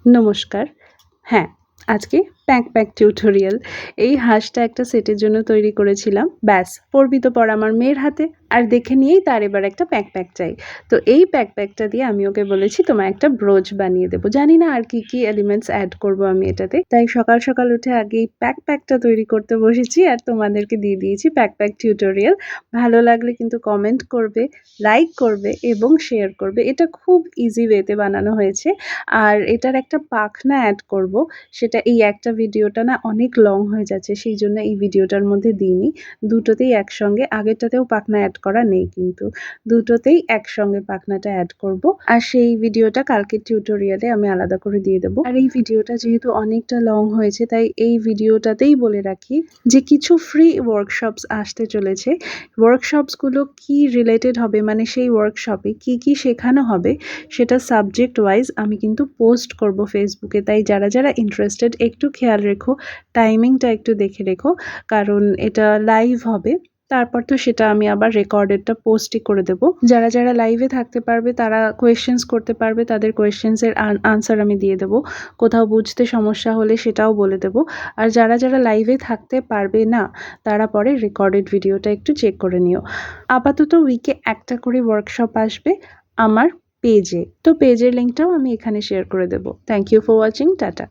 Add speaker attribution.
Speaker 1: নমস্কার। হ্যাঁ, আজকে প্যাক টিউটোরিয়াল। এই হাঁসটা একটা সেটের জন্য তৈরি করেছিলাম। ব্যাস, পড়বি তো পড় আমার মেয়ের হাতে। আর দেখে নিয়েই তার এবার একটা প্যাক চাই। তো এই প্যাকটা দিয়ে আমি ওকে বলেছি তোমায় একটা ব্রোচ বানিয়ে দেবো। জানি না আর কি এলিমেন্টস অ্যাড করব আমি এটাতে। তাই সকাল উঠে আগেই প্যাকটা তৈরি করতে বসেছি আর তোমাদেরকে দিয়ে দিয়েছি প্যাক টিউটোরিয়াল। ভালো লাগলে কিন্তু কমেন্ট করবে, লাইক করবে এবং শেয়ার করবে। এটা খুব ইজি ওয়েতে বানানো হয়েছে। আর এটার একটা পাখনা অ্যাড করব, সেটা এই একটা ভিডিওটা না অনেক লং হয়ে যাচ্ছে, সেই জন্য এই ভিডিওটার মধ্যে দিইনি। দুটোতেই একসঙ্গে, আগেরটাতেও পাখনা অ্যাড করা নেই কিন্তু দুটোতেই একসঙ্গে পাখনাটা অ্যাড করব। আর সেই ভিডিওটা কালকের টিউটোরিয়ালে আমি আলাদা করে দিয়ে দেবো। আর এই ভিডিওটা যেহেতু অনেকটা লং হয়েছে, তাই এই ভিডিওটাতেই বলে রাখি যে কিছু ফ্রি ওয়ার্কশপস আসতে চলেছে। ওয়ার্কশপসগুলো কি রিলেটেড হবে, মানে সেই ওয়ার্কশপে কি শেখানো হবে সেটা সাবজেক্ট ওয়াইজ আমি কিন্তু পোস্ট করব ফেসবুকে। তাই যারা ইন্টারেস্টেড একটু খেয়াল রেখো, টাইমিংটা একটু দেখে রেখো, কারণ এটা লাইভ হবে। তারপর তো সেটা আমি আবার রেকর্ডেডটা পোস্টই করে দেবো। যারা লাইভে থাকতে পারবে তারা কোয়েশ্চেন্স করতে পারবে, তাদের কোয়েশ্চেন্সের আনসার আমি দিয়ে দেবো। কোথাও বুঝতে সমস্যা হলে সেটাও বলে দেবো। আর যারা লাইভে থাকতে পারবে না তারা পরে রেকর্ডেড ভিডিওটা একটু চেক করে নিও। আপাতত উইকে একটা করে ওয়ার্কশপ আসবে আমার পেজে। তো পেজের লিঙ্কটাও আমি এখানে শেয়ার করে দেবো। Thank you for watching. Tata.